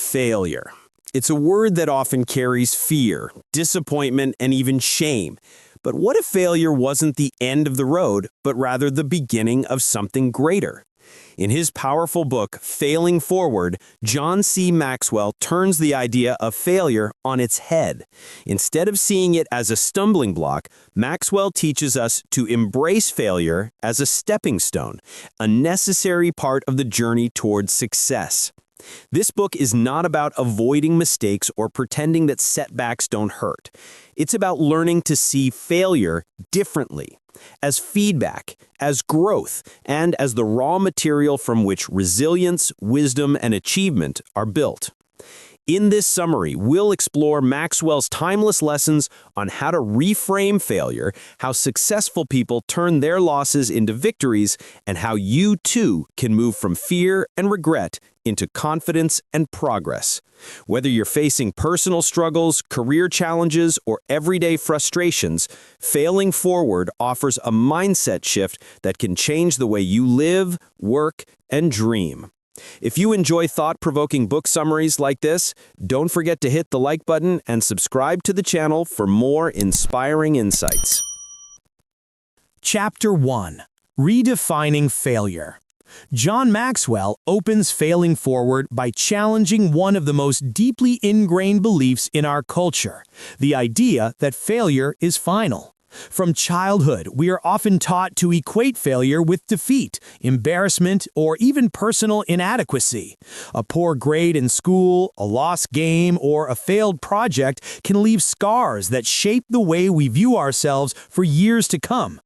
Failure. It's a word that often carries fear, disappointment, and even shame. But what if failure wasn't the end of the road, but rather the beginning of something greater? In his powerful book, Failing Forward, John C. Maxwell turns the idea of failure on its head. Instead of seeing it as a stumbling block, Maxwell teaches us to embrace failure as a stepping stone, a necessary part of the journey towards success. This book is not about avoiding mistakes or pretending that setbacks don't hurt. It's about learning to see failure differently, as feedback, as growth, and as the raw material from which resilience, wisdom, and achievement are built. In this summary, we'll explore Maxwell's timeless lessons on how to reframe failure, how successful people turn their losses into victories, and how you too can move from fear and regret into confidence and progress. Whether you're facing personal struggles, career challenges, or everyday frustrations, Failing Forward offers a mindset shift that can change the way you live, work, and dream. If you enjoy thought-provoking book summaries like this, don't forget to hit the like button and subscribe to the channel for more inspiring insights. Chapter 1. Redefining Failure. John Maxwell opens Failing Forward by challenging one of the most deeply ingrained beliefs in our culture, the idea that failure is final. From childhood, we are often taught to equate failure with defeat, embarrassment, or even personal inadequacy. A poor grade in school, a lost game, or a failed project can leave scars that shape the way we view ourselves for years to come.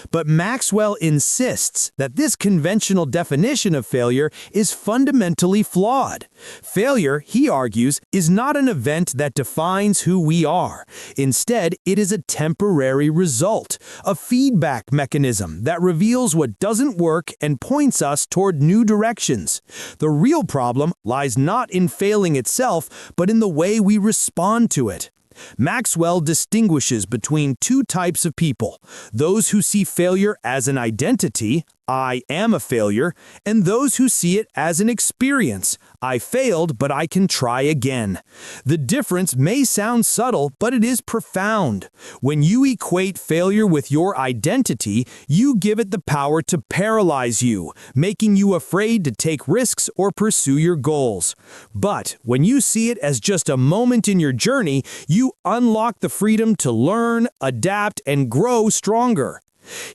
But Maxwell insists that this conventional definition of failure is fundamentally flawed. Failure, he argues, is not an event that defines who we are. Instead, it is a temporary result, a feedback mechanism that reveals what doesn't work and points us toward new directions. The real problem lies not in failing itself, but in the way we respond to it. Maxwell distinguishes between two types of people: those who see failure as an identity, I am a failure, and those who see it as an experience, I failed, but I can try again. The difference may sound subtle, but it is profound. When you equate failure with your identity, you give it the power to paralyze you, making you afraid to take risks or pursue your goals. But when you see it as just a moment in your journey, you unlock the freedom to learn, adapt, and grow stronger.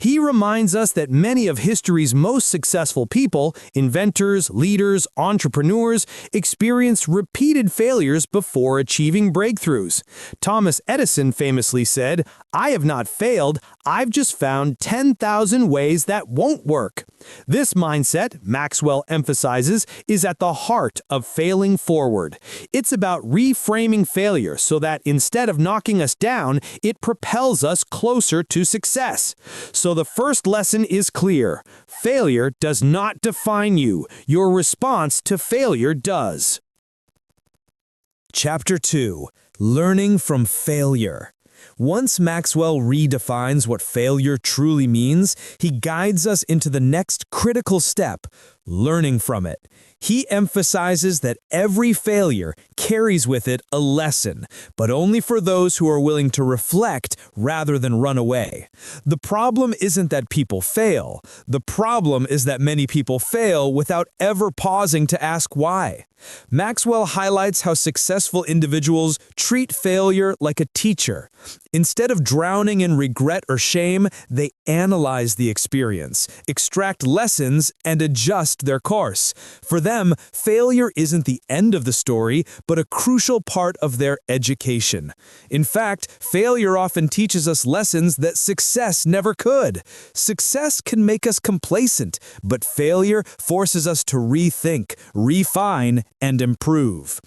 He reminds us that many of history's most successful people, inventors, leaders, entrepreneurs, experienced repeated failures before achieving breakthroughs. Thomas Edison famously said, "I have not failed, I've just found 10,000 ways that won't work." This mindset, Maxwell emphasizes, is at the heart of Failing Forward. It's about reframing failure so that instead of knocking us down, it propels us closer to success. So the first lesson is clear. Failure does not define you. Your response to failure does. Chapter 2. Learning from Failure. Once Maxwell redefines what failure truly means, he guides us into the next critical step: learning from it. He emphasizes that every failure carries with it a lesson, but only for those who are willing to reflect rather than run away. The problem isn't that people fail. The problem is that many people fail without ever pausing to ask why. Maxwell highlights how successful individuals treat failure like a teacher. Instead of drowning in regret or shame, they analyze the experience, extract lessons, and adjust their course. For them, failure isn't the end of the story, but a crucial part of their education. In fact, failure often teaches us lessons that success never could. Success can make us complacent, but failure forces us to rethink, refine, and improve.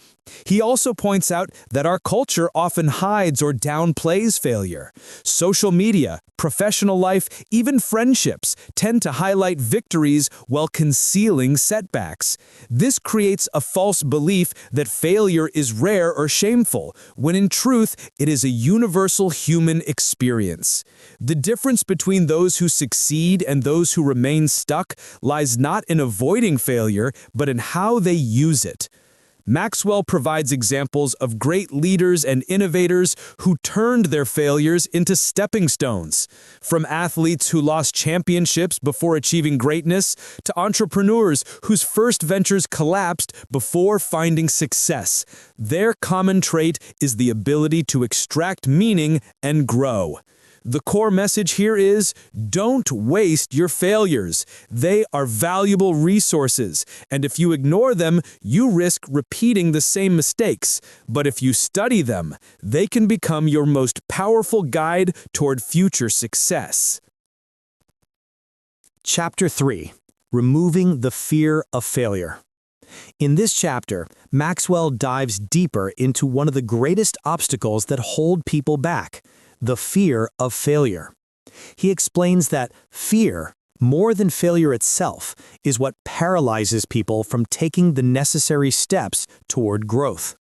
He also points out that our culture often hides or downplays failure. Social media, professional life, even friendships tend to highlight victories while concealing setbacks. This creates a false belief that failure is rare or shameful, when in truth, it is a universal human experience. The difference between those who succeed and those who remain stuck lies not in avoiding failure, but in how they use it. Maxwell provides examples of great leaders and innovators who turned their failures into stepping stones. From athletes who lost championships before achieving greatness to entrepreneurs whose first ventures collapsed before finding success, their common trait is the ability to extract meaning and grow. The core message here is, don't waste your failures. They are valuable resources, and if you ignore them, you risk repeating the same mistakes. But if you study them, they can become your most powerful guide toward future success. Chapter 3. Removing the Fear of Failure. In this chapter, Maxwell dives deeper into one of the greatest obstacles that hold people back: the fear of failure. He explains that fear, more than failure itself, is what paralyzes people from taking the necessary steps toward growth.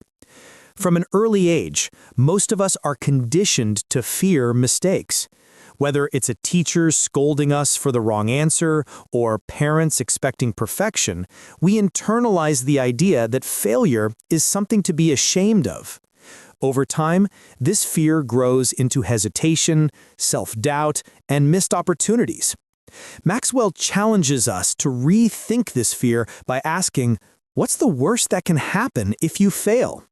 From an early age, most of us are conditioned to fear mistakes. Whether it's a teacher scolding us for the wrong answer or parents expecting perfection, we internalize the idea that failure is something to be ashamed of. Over time, this fear grows into hesitation, self-doubt, and missed opportunities. Maxwell challenges us to rethink this fear by asking, what's the worst that can happen if you fail?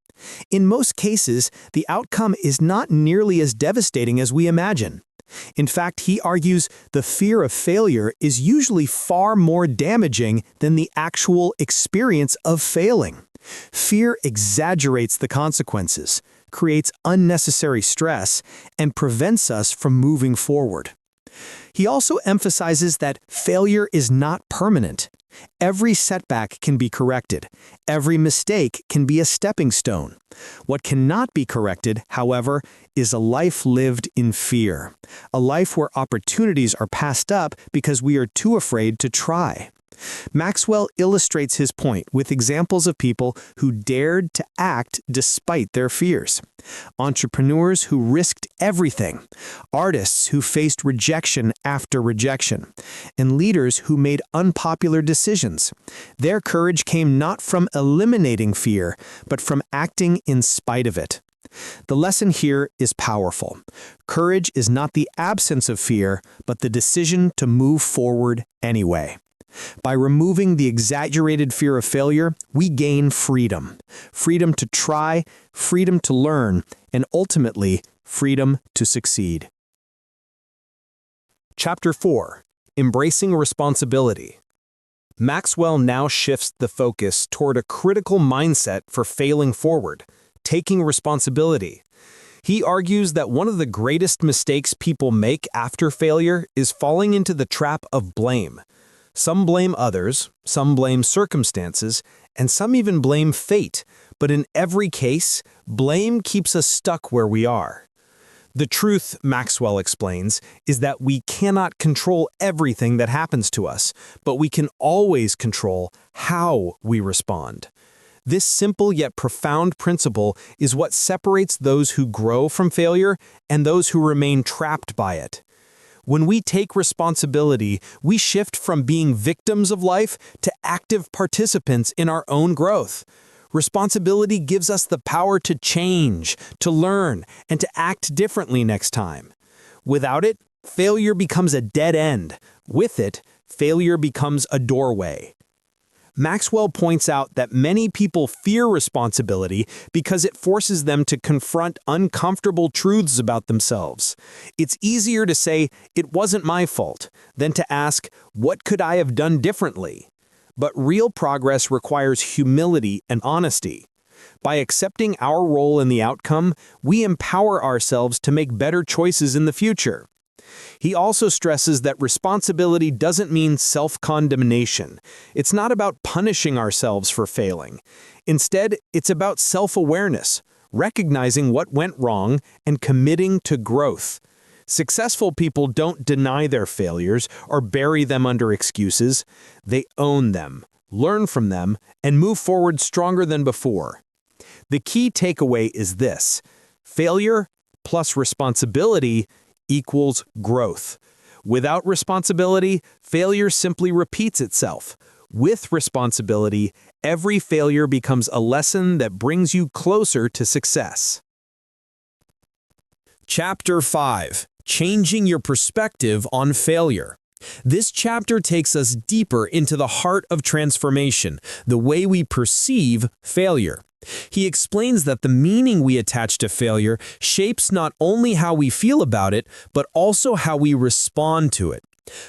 In most cases, the outcome is not nearly as devastating as we imagine. In fact, he argues the fear of failure is usually far more damaging than the actual experience of failing. Fear exaggerates the consequences, creates unnecessary stress, and prevents us from moving forward. He also emphasizes that failure is not permanent. Every setback can be corrected. Every mistake can be a stepping stone. What cannot be corrected, however, is a life lived in fear, a life where opportunities are passed up because we are too afraid to try. Maxwell illustrates his point with examples of people who dared to act despite their fears. Entrepreneurs who risked everything, artists who faced rejection after rejection, and leaders who made unpopular decisions. Their courage came not from eliminating fear, but from acting in spite of it. The lesson here is powerful. Courage is not the absence of fear, but the decision to move forward anyway. By removing the exaggerated fear of failure, we gain freedom. Freedom to try, freedom to learn, and ultimately, freedom to succeed. Chapter 4. Embracing Responsibility. Maxwell now shifts the focus toward a critical mindset for failing forward, taking responsibility. He argues that one of the greatest mistakes people make after failure is falling into the trap of blame. Some blame others, some blame circumstances, and some even blame fate. But in every case, blame keeps us stuck where we are. The truth, Maxwell explains, is that we cannot control everything that happens to us, but we can always control how we respond. This simple yet profound principle is what separates those who grow from failure and those who remain trapped by it. When we take responsibility, we shift from being victims of life to active participants in our own growth. Responsibility gives us the power to change, to learn, and to act differently next time. Without it, failure becomes a dead end. With it, failure becomes a doorway. Maxwell points out that many people fear responsibility because it forces them to confront uncomfortable truths about themselves. It's easier to say, "It wasn't my fault," than to ask, "What could I have done differently?" But real progress requires humility and honesty. By accepting our role in the outcome, we empower ourselves to make better choices in the future. He also stresses that responsibility doesn't mean self-condemnation. It's not about punishing ourselves for failing. Instead, it's about self-awareness, recognizing what went wrong and committing to growth. Successful people don't deny their failures or bury them under excuses. They own them, learn from them, and move forward stronger than before. The key takeaway is this: failure plus responsibility equals growth. Without responsibility, failure simply repeats itself. With responsibility, every failure becomes a lesson that brings you closer to success. Chapter 5. Changing your perspective on failure. This chapter takes us deeper into the heart of transformation, the way we perceive failure. He explains that the meaning we attach to failure shapes not only how we feel about it, but also how we respond to it.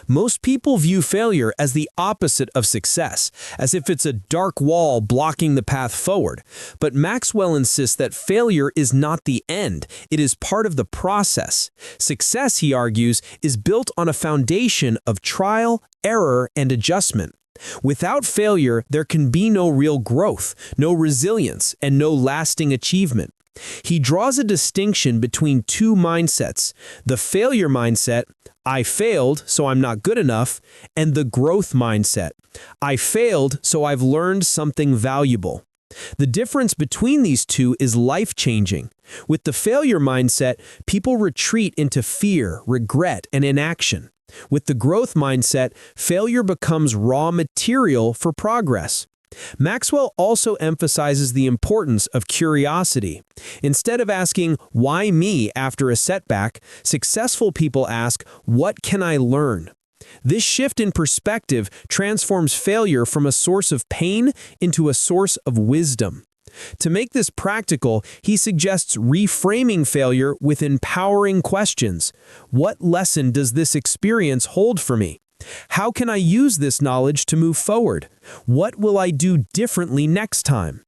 Most people view failure as the opposite of success, as if it's a dark wall blocking the path forward. But Maxwell insists that failure is not the end, it is part of the process. Success, he argues, is built on a foundation of trial, error, and adjustment. Without failure, there can be no real growth, no resilience, and no lasting achievement. He draws a distinction between two mindsets: the failure mindset, I failed, so I'm not good enough, and the growth mindset, I failed, so I've learned something valuable. The difference between these two is life-changing. With the failure mindset, people retreat into fear, regret, and inaction. With the growth mindset, failure becomes raw material for progress. Maxwell also emphasizes the importance of curiosity. Instead of asking, "Why me?" after a setback, successful people ask, "What can I learn?" This shift in perspective transforms failure from a source of pain into a source of wisdom. To make this practical, he suggests reframing failure with empowering questions. What lesson does this experience hold for me? How can I use this knowledge to move forward? What will I do differently next time?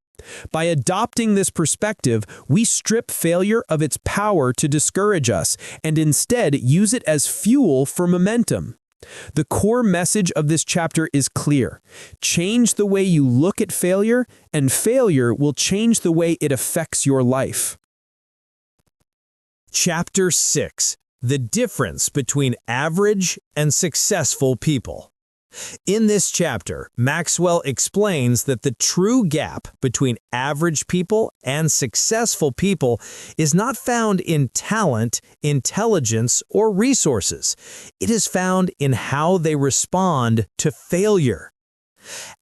By adopting this perspective, we strip failure of its power to discourage us and instead use it as fuel for momentum. The core message of this chapter is clear. Change the way you look at failure, and failure will change the way it affects your life. Chapter 6. The difference between average and successful people. In this chapter, Maxwell explains that the true gap between average people and successful people is not found in talent, intelligence, or resources. It is found in how they respond to failure.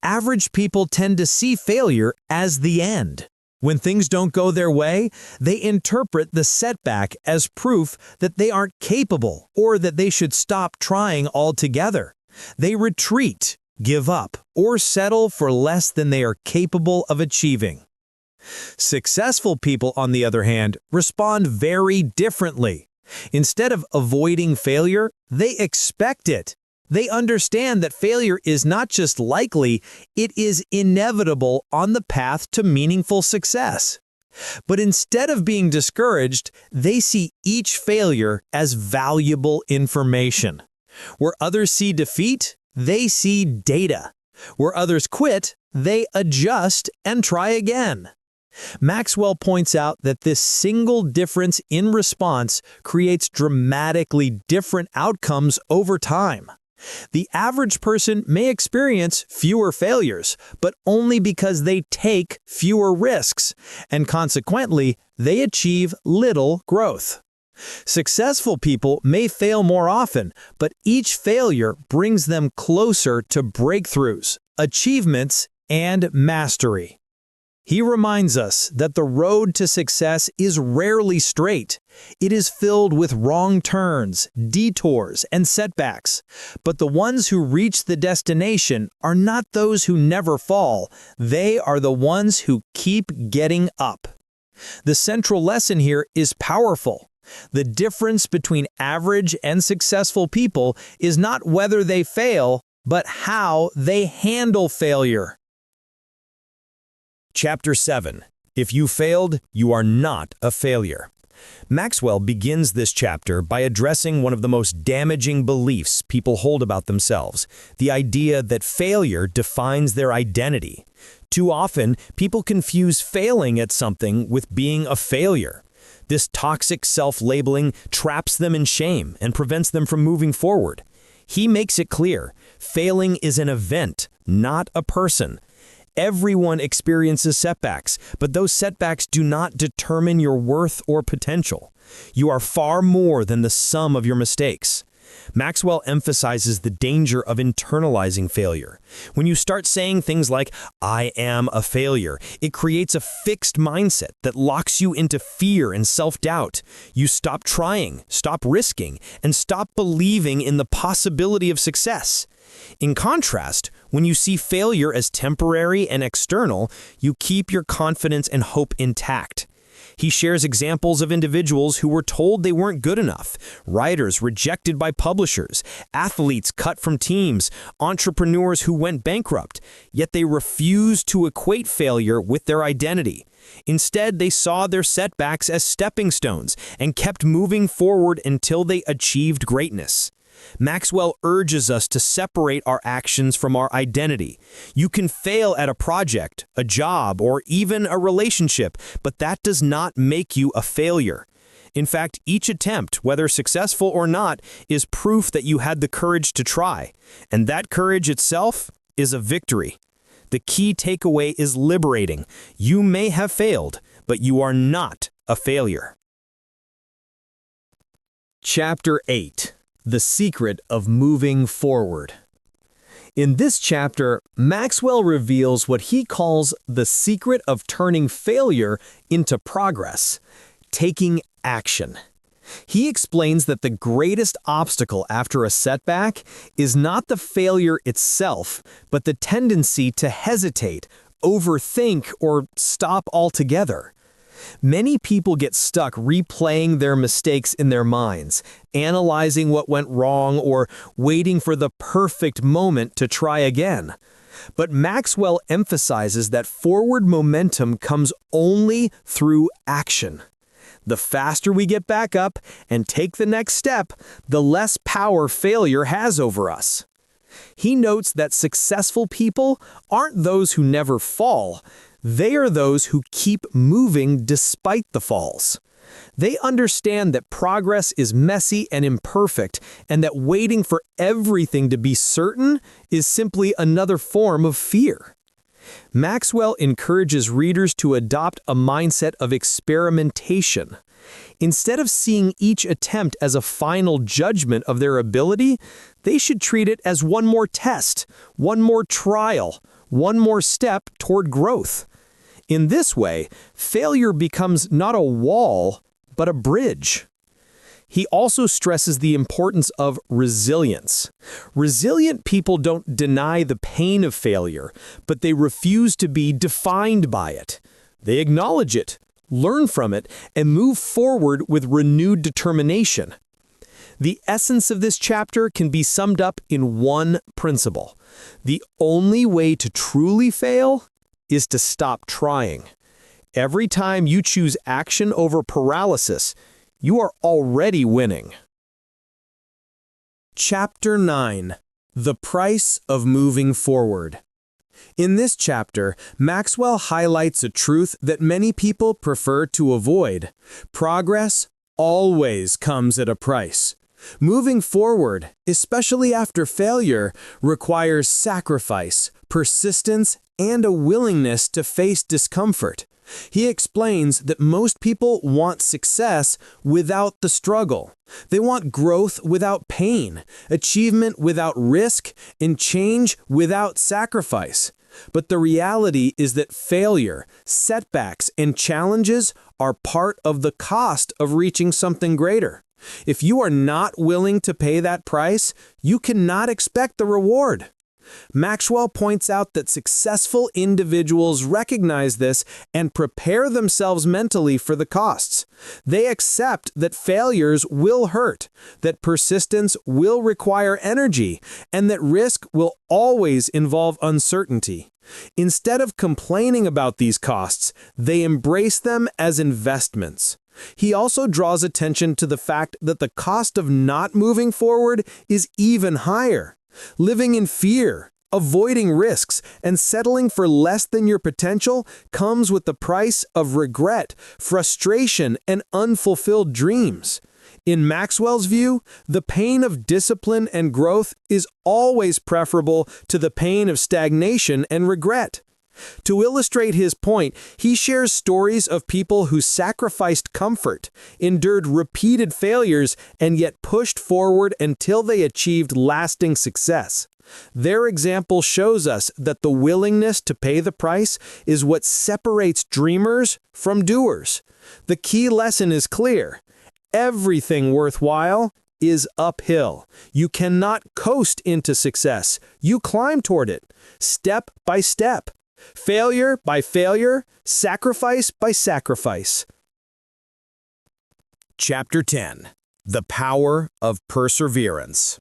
Average people tend to see failure as the end. When things don't go their way, they interpret the setback as proof that they aren't capable or that they should stop trying altogether. They retreat, give up, or settle for less than they are capable of achieving. Successful people, on the other hand, respond very differently. Instead of avoiding failure, they expect it. They understand that failure is not just likely, it is inevitable on the path to meaningful success. But instead of being discouraged, they see each failure as valuable information. Where others see defeat, they see data. Where others quit, they adjust and try again. Maxwell points out that this single difference in response creates dramatically different outcomes over time. The average person may experience fewer failures, but only because they take fewer risks, and consequently, they achieve little growth. Successful people may fail more often, but each failure brings them closer to breakthroughs, achievements, and mastery. He reminds us that the road to success is rarely straight. It is filled with wrong turns, detours, and setbacks. But the ones who reach the destination are not those who never fall. They are the ones who keep getting up. The central lesson here is powerful. The difference between average and successful people is not whether they fail, but how they handle failure. Chapter 7. If you failed, you are not a failure. Maxwell begins this chapter by addressing one of the most damaging beliefs people hold about themselves, the idea that failure defines their identity. Too often, people confuse failing at something with being a failure. This toxic self-labeling traps them in shame and prevents them from moving forward. He makes it clear, failing is an event, not a person. Everyone experiences setbacks, but those setbacks do not determine your worth or potential. You are far more than the sum of your mistakes. Maxwell emphasizes the danger of internalizing failure. When you start saying things like, "I am a failure," it creates a fixed mindset that locks you into fear and self-doubt. You stop trying, stop risking, and stop believing in the possibility of success. In contrast, when you see failure as temporary and external, you keep your confidence and hope intact. He shares examples of individuals who were told they weren't good enough, writers rejected by publishers, athletes cut from teams, entrepreneurs who went bankrupt, yet they refused to equate failure with their identity. Instead, they saw their setbacks as stepping stones and kept moving forward until they achieved greatness. Maxwell urges us to separate our actions from our identity. You can fail at a project, a job, or even a relationship, but that does not make you a failure. In fact, each attempt, whether successful or not, is proof that you had the courage to try, and that courage itself is a victory. The key takeaway is liberating. You may have failed, but you are not a failure. Chapter 8. The Secret of Moving Forward. In this chapter, Maxwell reveals what he calls the secret of turning failure into progress, taking action. He explains that the greatest obstacle after a setback is not the failure itself, but the tendency to hesitate, overthink, or stop altogether. Many people get stuck replaying their mistakes in their minds, analyzing what went wrong, or waiting for the perfect moment to try again. But Maxwell emphasizes that forward momentum comes only through action. The faster we get back up and take the next step, the less power failure has over us. He notes that successful people aren't those who never fall. They are those who keep moving despite the falls. They understand that progress is messy and imperfect, and that waiting for everything to be certain is simply another form of fear. Maxwell encourages readers to adopt a mindset of experimentation. Instead of seeing each attempt as a final judgment of their ability, they should treat it as one more test, one more trial, one more step toward growth. In this way, failure becomes not a wall, but a bridge. He also stresses the importance of resilience. Resilient people don't deny the pain of failure, but they refuse to be defined by it. They acknowledge it, learn from it, and move forward with renewed determination. The essence of this chapter can be summed up in one principle. The only way to truly fail is to stop trying. Every time you choose action over paralysis, you are already winning. Chapter 9. The Price of Moving Forward. In this chapter, Maxwell highlights a truth that many people prefer to avoid. Progress always comes at a price. Moving forward, especially after failure, requires sacrifice, persistence, and a willingness to face discomfort. He explains that most people want success without the struggle. They want growth without pain, achievement without risk, and change without sacrifice. But the reality is that failure, setbacks, and challenges are part of the cost of reaching something greater. If you are not willing to pay that price, you cannot expect the reward. Maxwell points out that successful individuals recognize this and prepare themselves mentally for the costs. They accept that failures will hurt, that persistence will require energy, and that risk will always involve uncertainty. Instead of complaining about these costs, they embrace them as investments. He also draws attention to the fact that the cost of not moving forward is even higher. Living in fear, avoiding risks, and settling for less than your potential comes with the price of regret, frustration, and unfulfilled dreams. In Maxwell's view, the pain of discipline and growth is always preferable to the pain of stagnation and regret. To illustrate his point, he shares stories of people who sacrificed comfort, endured repeated failures, and yet pushed forward until they achieved lasting success. Their example shows us that the willingness to pay the price is what separates dreamers from doers. The key lesson is clear. Everything worthwhile is uphill. You cannot coast into success. You climb toward it, step by step. Failure by failure, sacrifice by sacrifice. Chapter 10. The Power of Perseverance.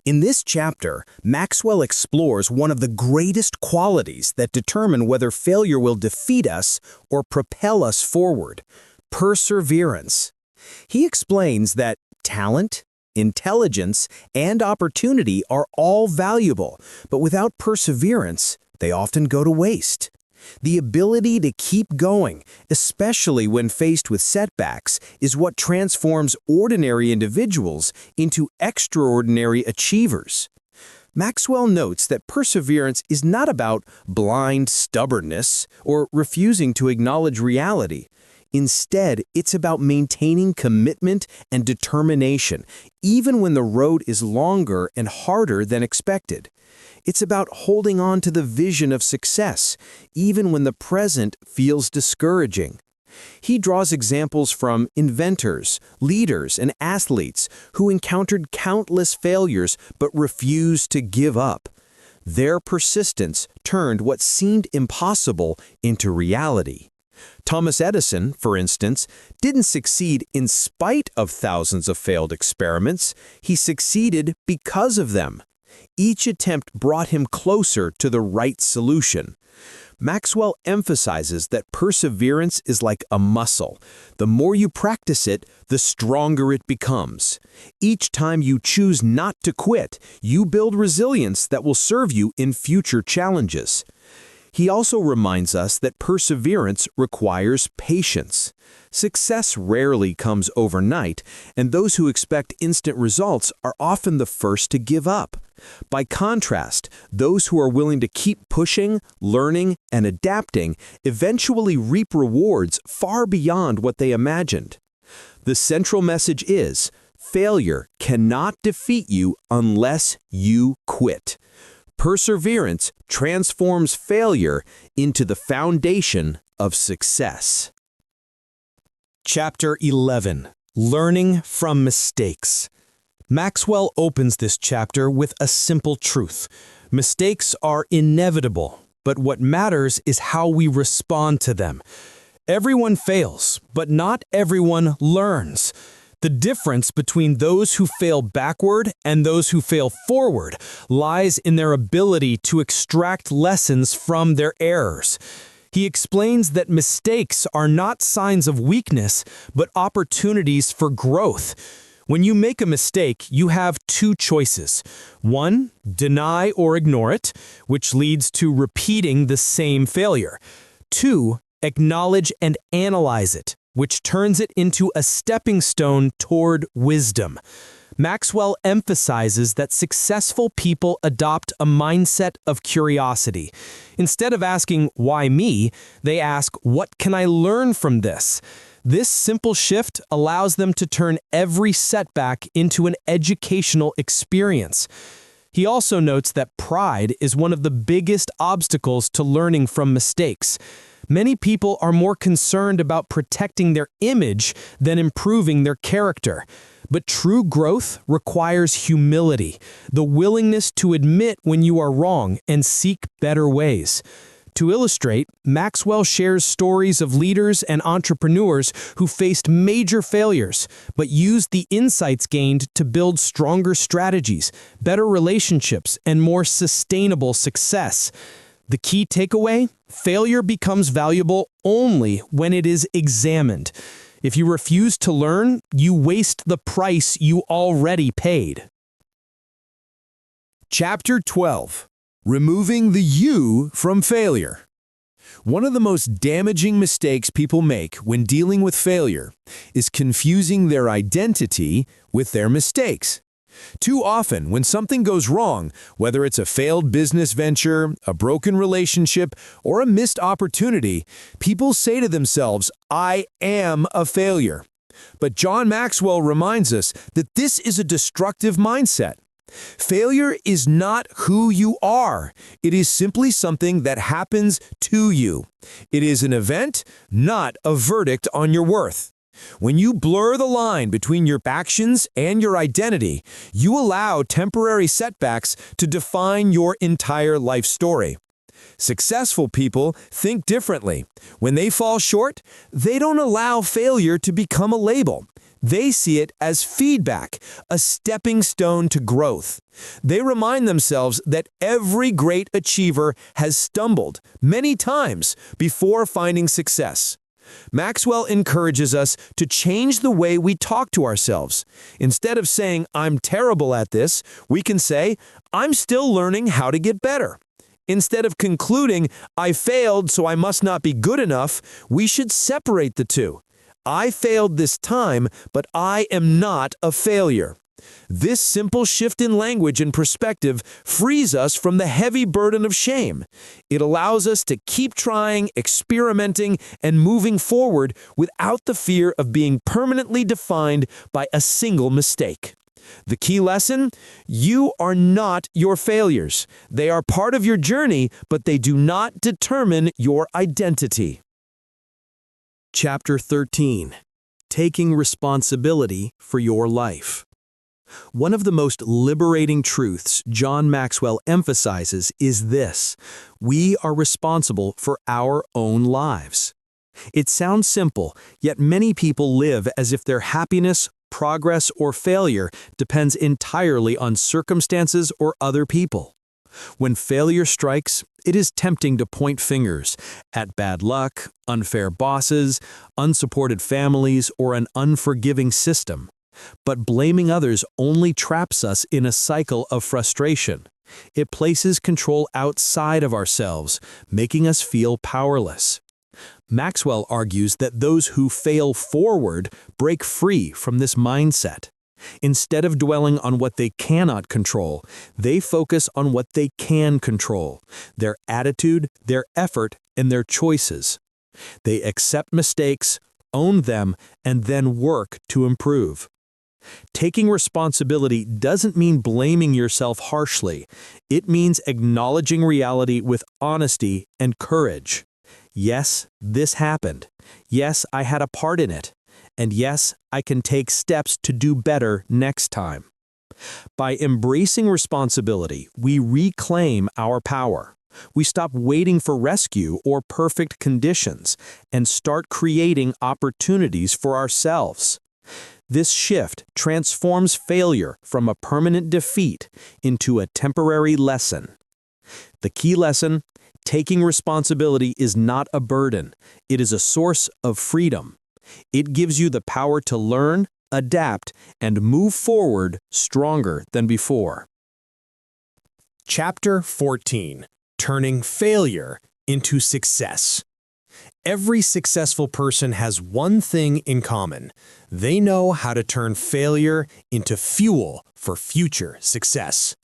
In this chapter, Maxwell explores one of the greatest qualities that determine whether failure will defeat us or propel us forward: perseverance. He explains that talent, intelligence, and opportunity are all valuable, but without perseverance, they often go to waste. The ability to keep going, especially when faced with setbacks, is what transforms ordinary individuals into extraordinary achievers. Maxwell notes that perseverance is not about blind stubbornness or refusing to acknowledge reality. Instead, it's about maintaining commitment and determination, even when the road is longer and harder than expected. It's about holding on to the vision of success, even when the present feels discouraging. He draws examples from inventors, leaders, and athletes who encountered countless failures but refused to give up. Their persistence turned what seemed impossible into reality. Thomas Edison, for instance, didn't succeed in spite of thousands of failed experiments. He succeeded because of them. Each attempt brought him closer to the right solution. Maxwell emphasizes that perseverance is like a muscle. The more you practice it, the stronger it becomes. Each time you choose not to quit, you build resilience that will serve you in future challenges. He also reminds us that perseverance requires patience. Success rarely comes overnight, and those who expect instant results are often the first to give up. By contrast, those who are willing to keep pushing, learning, and adapting eventually reap rewards far beyond what they imagined. The central message is, failure cannot defeat you unless you quit. Perseverance transforms failure into the foundation of success. Chapter 11. Learning from Mistakes. Maxwell opens this chapter with a simple truth. Mistakes are inevitable, but what matters is how we respond to them. Everyone fails, but not everyone learns. The difference between those who fail backward and those who fail forward lies in their ability to extract lessons from their errors. He explains that mistakes are not signs of weakness, but opportunities for growth. When you make a mistake, you have two choices. One, deny or ignore it, which leads to repeating the same failure. Two, acknowledge and analyze it, which turns it into a stepping stone toward wisdom. Maxwell emphasizes that successful people adopt a mindset of curiosity. Instead of asking, "Why me?" they ask, "What can I learn from this?" This simple shift allows them to turn every setback into an educational experience. He also notes that pride is one of the biggest obstacles to learning from mistakes. Many people are more concerned about protecting their image than improving their character. But true growth requires humility, the willingness to admit when you are wrong and seek better ways. To illustrate, Maxwell shares stories of leaders and entrepreneurs who faced major failures, but used the insights gained to build stronger strategies, better relationships, and more sustainable success. The key takeaway? Failure becomes valuable only when it is examined. If you refuse to learn, you waste the price you already paid. Chapter 12. Removing the you from failure. One of the most damaging mistakes people make when dealing with failure is confusing their identity with their mistakes. Too often, when something goes wrong, whether it's a failed business venture, a broken relationship, or a missed opportunity, people say to themselves, "I am a failure." But John Maxwell reminds us that this is a destructive mindset. Failure is not who you are. It is simply something that happens to you. It is an event, not a verdict on your worth. When you blur the line between your actions and your identity, you allow temporary setbacks to define your entire life story. Successful people think differently. When they fall short, they don't allow failure to become a label. They see it as feedback, a stepping stone to growth. They remind themselves that every great achiever has stumbled many times before finding success. Maxwell encourages us to change the way we talk to ourselves. Instead of saying, "I'm terrible at this," we can say, "I'm still learning how to get better." Instead of concluding, "I failed, so I must not be good enough," we should separate the two. I failed this time, but I am not a failure. This simple shift in language and perspective frees us from the heavy burden of shame. It allows us to keep trying, experimenting, and moving forward without the fear of being permanently defined by a single mistake. The key lesson? You are not your failures. They are part of your journey, but they do not determine your identity. Chapter 13. Taking responsibility for your life. One of the most liberating truths John Maxwell emphasizes is this: we are responsible for our own lives. It sounds simple, yet many people live as if their happiness, progress, or failure depends entirely on circumstances or other people. When failure strikes, it is tempting to point fingers at bad luck, unfair bosses, unsupported families, or an unforgiving system. But blaming others only traps us in a cycle of frustration. It places control outside of ourselves, making us feel powerless. Maxwell argues that those who fail forward break free from this mindset. Instead of dwelling on what they cannot control, they focus on what they can control: their attitude, their effort, and their choices. They accept mistakes, own them, and then work to improve. Taking responsibility doesn't mean blaming yourself harshly. It means acknowledging reality with honesty and courage. Yes, this happened. Yes, I had a part in it. And yes, I can take steps to do better next time. By embracing responsibility, we reclaim our power. We stop waiting for rescue or perfect conditions and start creating opportunities for ourselves. This shift transforms failure from a permanent defeat into a temporary lesson. The key lesson: taking responsibility is not a burden. It is a source of freedom. It gives you the power to learn, adapt, and move forward stronger than before. Chapter 14. Turning failure into success. Every successful person has one thing in common: they know how to turn failure into fuel for future success.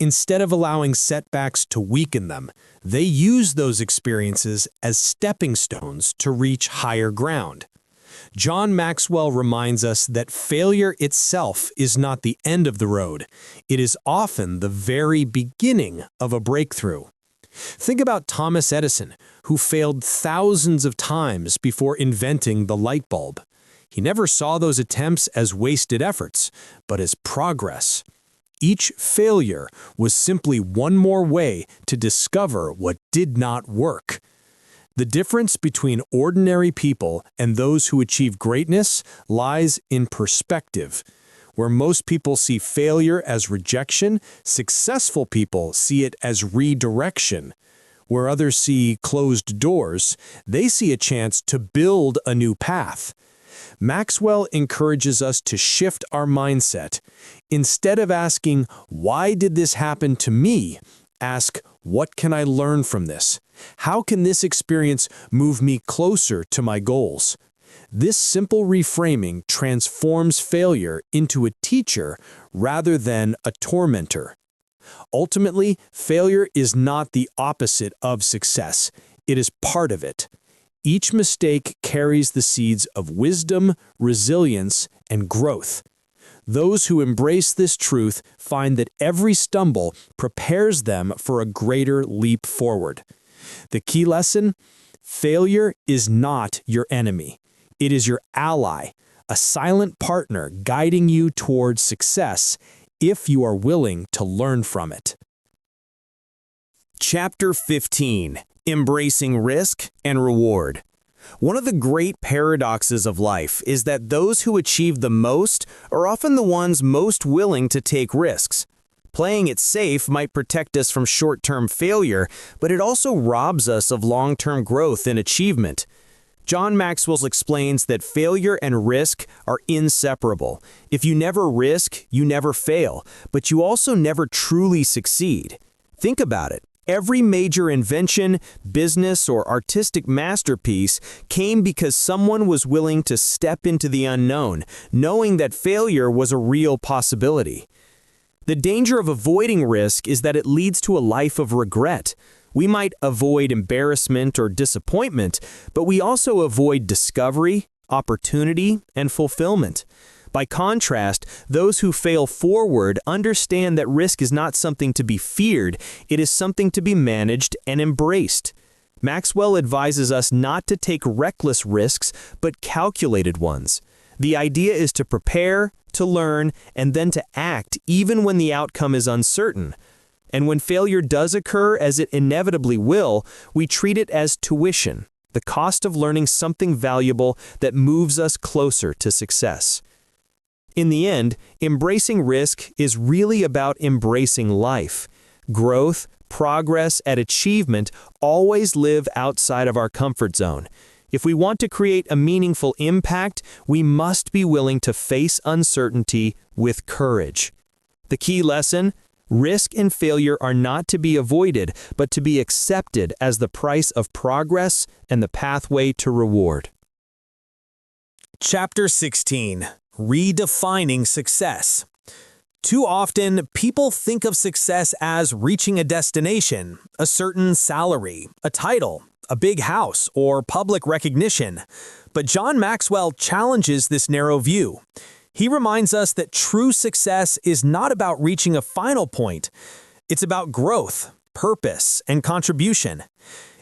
Instead of allowing setbacks to weaken them, they use those experiences as stepping stones to reach higher ground. John Maxwell reminds us that failure itself is not the end of the road. It is often the very beginning of a breakthrough. Think about Thomas Edison, who failed thousands of times before inventing the light bulb. He never saw those attempts as wasted efforts, but as progress. Each failure was simply one more way to discover what did not work. The difference between ordinary people and those who achieve greatness lies in perspective. Where most people see failure as rejection, successful people see it as redirection. Where others see closed doors, they see a chance to build a new path. Maxwell encourages us to shift our mindset. Instead of asking, "Why did this happen to me?" ask, "What can I learn from this? How can this experience move me closer to my goals?" This simple reframing transforms failure into a teacher rather than a tormentor. Ultimately, failure is not the opposite of success. It is part of it. Each mistake carries the seeds of wisdom, resilience, and growth. Those who embrace this truth find that every stumble prepares them for a greater leap forward. The key lesson? Failure is not your enemy. It is your ally, a silent partner guiding you towards success if you are willing to learn from it. Chapter 15: Embracing Risk and Reward. One of the great paradoxes of life is that those who achieve the most are often the ones most willing to take risks. Playing it safe might protect us from short-term failure, but it also robs us of long-term growth and achievement. John Maxwell explains that failure and risk are inseparable. If you never risk, you never fail, but you also never truly succeed. Think about it. Every major invention, business, or artistic masterpiece came because someone was willing to step into the unknown, knowing that failure was a real possibility. The danger of avoiding risk is that it leads to a life of regret. We might avoid embarrassment or disappointment, but we also avoid discovery, opportunity, and fulfillment. By contrast, those who fail forward understand that risk is not something to be feared, it is something to be managed and embraced. Maxwell advises us not to take reckless risks, but calculated ones. The idea is to prepare, to learn, and then to act even when the outcome is uncertain. And when failure does occur, as it inevitably will, we treat it as tuition, the cost of learning something valuable that moves us closer to success. In the end, embracing risk is really about embracing life. Growth, progress, and achievement always live outside of our comfort zone. If we want to create a meaningful impact, we must be willing to face uncertainty with courage. The key lesson? Risk and failure are not to be avoided, but to be accepted as the price of progress and the pathway to reward. Chapter 16: Redefining Success. Too often, people think of success as reaching a destination, a certain salary, a title, a big house, or public recognition. But John Maxwell challenges this narrow view. He reminds us that true success is not about reaching a final point. It's about growth, purpose, and contribution.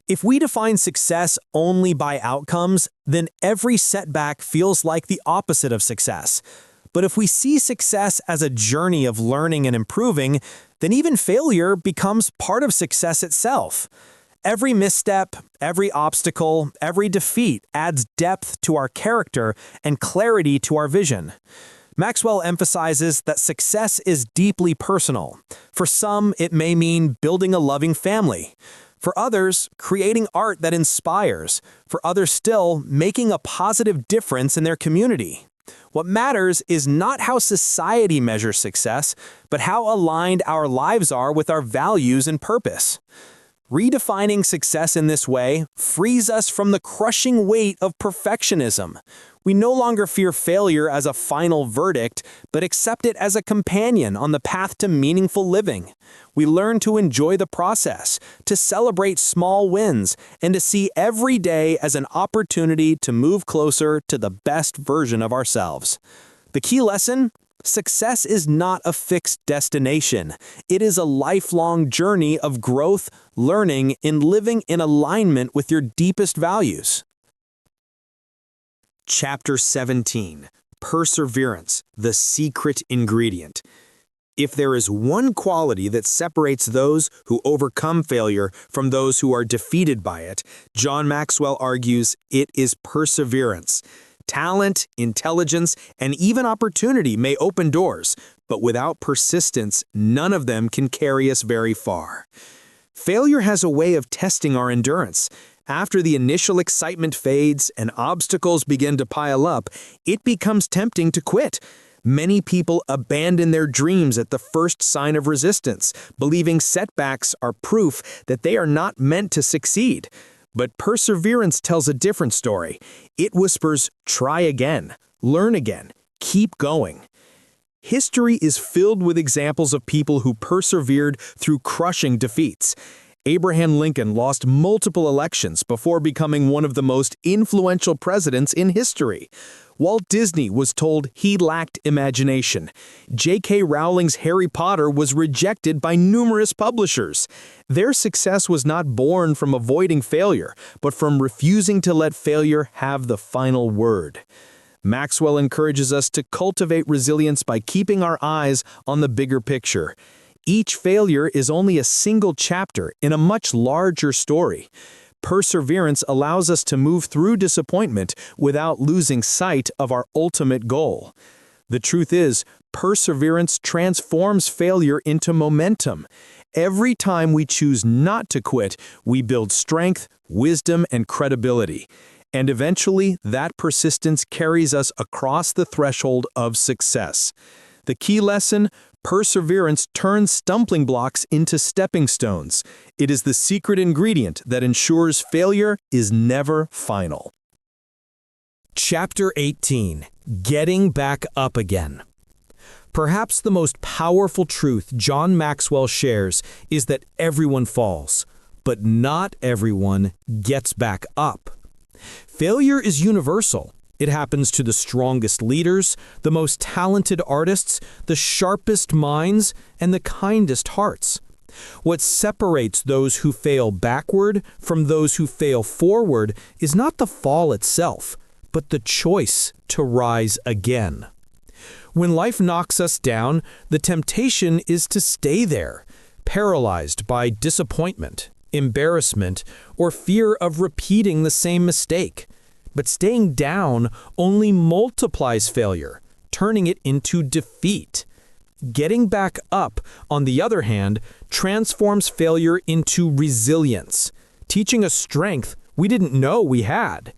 If we define success only by outcomes, then every setback feels like the opposite of success. But if we see success as a journey of learning and improving, then even failure becomes part of success itself. Every misstep, every obstacle, every defeat adds depth to our character and clarity to our vision. Maxwell emphasizes that success is deeply personal. For some, it may mean building a loving family. For others, creating art that inspires. For others still, making a positive difference in their community. What matters is not how society measures success, but how aligned our lives are with our values and purpose. Redefining success in this way frees us from the crushing weight of perfectionism. We no longer fear failure as a final verdict, but accept it as a companion on the path to meaningful living. We learn to enjoy the process, to celebrate small wins, and to see every day as an opportunity to move closer to the best version of ourselves. The key lesson? Success is not a fixed destination. It is a lifelong journey of growth, learning, and living in alignment with your deepest values. Chapter 17: Perseverance, the secret ingredient. If there is one quality that separates those who overcome failure from those who are defeated by it, John Maxwell argues it is perseverance. Talent, intelligence, and even opportunity may open doors, but without persistence, none of them can carry us very far. Failure has a way of testing our endurance. After the initial excitement fades and obstacles begin to pile up, it becomes tempting to quit. Many people abandon their dreams at the first sign of resistance, believing setbacks are proof that they are not meant to succeed. But perseverance tells a different story. It whispers, try again, learn again, keep going. History is filled with examples of people who persevered through crushing defeats. Abraham Lincoln lost multiple elections before becoming one of the most influential presidents in history. Walt Disney was told he lacked imagination. J.K. Rowling's Harry Potter was rejected by numerous publishers. Their success was not born from avoiding failure, but from refusing to let failure have the final word. Maxwell encourages us to cultivate resilience by keeping our eyes on the bigger picture. Each failure is only a single chapter in a much larger story. Perseverance allows us to move through disappointment without losing sight of our ultimate goal. The truth is, perseverance transforms failure into momentum. Every time we choose not to quit, we build strength, wisdom, and credibility. And eventually, that persistence carries us across the threshold of success. The key lesson: perseverance turns stumbling blocks into stepping stones. It is the secret ingredient that ensures failure is never final. Chapter 18: Getting Back Up Again. Perhaps the most powerful truth John Maxwell shares is that everyone falls, but not everyone gets back up. Failure is universal. It happens to the strongest leaders, the most talented artists, the sharpest minds, and the kindest hearts. What separates those who fail backward from those who fail forward is not the fall itself, but the choice to rise again. When life knocks us down, the temptation is to stay there, paralyzed by disappointment, embarrassment, or fear of repeating the same mistake. But staying down only multiplies failure, turning it into defeat. Getting back up, on the other hand, transforms failure into resilience, teaching us strength we didn't know we had.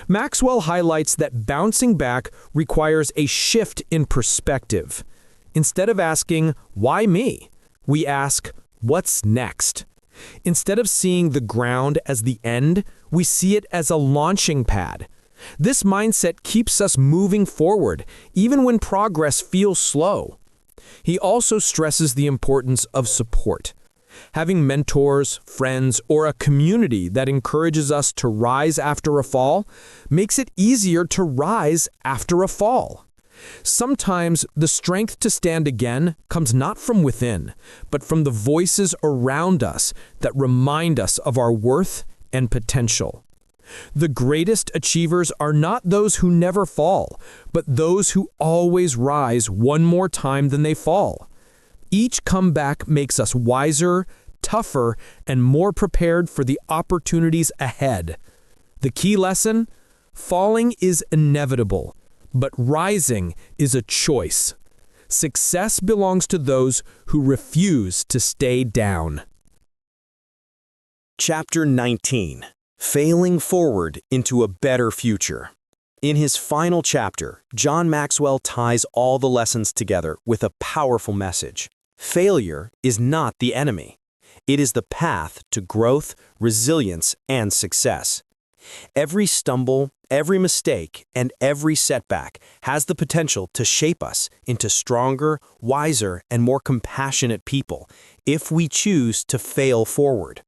Maxwell highlights that bouncing back requires a shift in perspective. Instead of asking, "Why me?" we ask, "What's next?" Instead of seeing the ground as the end, we see it as a launching pad. This mindset keeps us moving forward, even when progress feels slow. He also stresses the importance of support. Having mentors, friends, or a community that encourages us to rise after a fall makes it easier to rise after a fall. Sometimes the strength to stand again comes not from within, but from the voices around us that remind us of our worth and potential. The greatest achievers are not those who never fall, but those who always rise one more time than they fall. Each comeback makes us wiser, tougher, and more prepared for the opportunities ahead. The key lesson: falling is inevitable, but rising is a choice. Success belongs to those who refuse to stay down. Chapter 19: Failing Forward into a Better Future. In his final chapter, John Maxwell ties all the lessons together with a powerful message. Failure is not the enemy. It is the path to growth, resilience, and success. Every stumble, every mistake, and every setback has the potential to shape us into stronger, wiser, and more compassionate people if we choose to fail forward.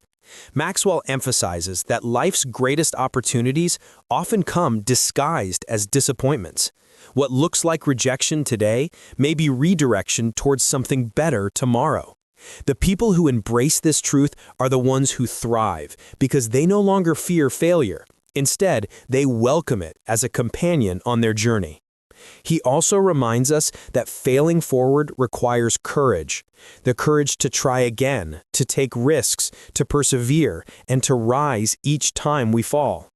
Maxwell emphasizes that life's greatest opportunities often come disguised as disappointments. What looks like rejection today may be redirection towards something better tomorrow. The people who embrace this truth are the ones who thrive because they no longer fear failure. Instead, they welcome it as a companion on their journey. He also reminds us that failing forward requires courage. The courage to try again, to take risks, to persevere, and to rise each time we fall.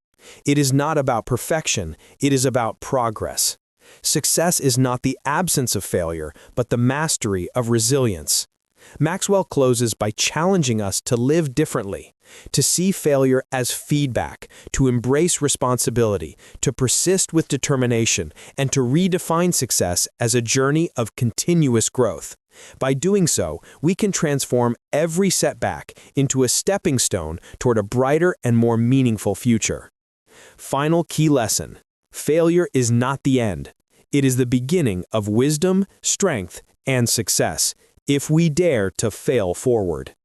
It is not about perfection, it is about progress. Success is not the absence of failure, but the mastery of resilience. Maxwell closes by challenging us to live differently, to see failure as feedback, to embrace responsibility, to persist with determination, and to redefine success as a journey of continuous growth. By doing so, we can transform every setback into a stepping stone toward a brighter and more meaningful future. Final key lesson: failure is not the end. It is the beginning of wisdom, strength, and success, if we dare to fail forward.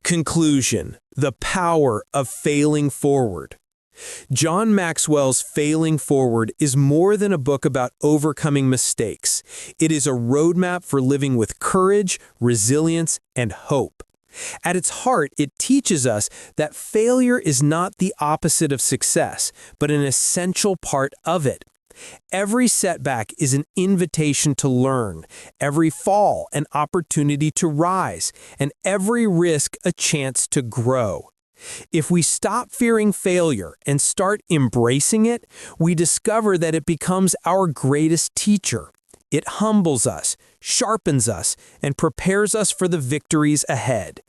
Conclusion: the power of failing forward. John Maxwell's Failing Forward is more than a book about overcoming mistakes. It is a roadmap for living with courage, resilience, and hope. At its heart, it teaches us that failure is not the opposite of success, but an essential part of it. Every setback is an invitation to learn, every fall an opportunity to rise, and every risk a chance to grow. If we stop fearing failure and start embracing it, we discover that it becomes our greatest teacher. It humbles us, sharpens us, and prepares us for the victories ahead.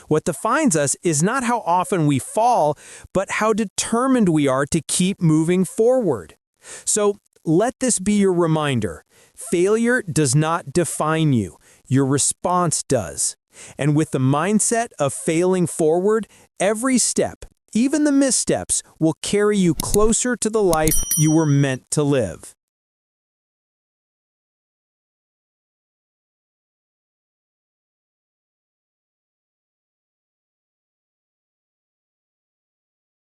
What defines us is not how often we fall, but how determined we are to keep moving forward. So let this be your reminder. Failure does not define you. Your response does. And with the mindset of failing forward, every step, even the missteps, will carry you closer to the life you were meant to live.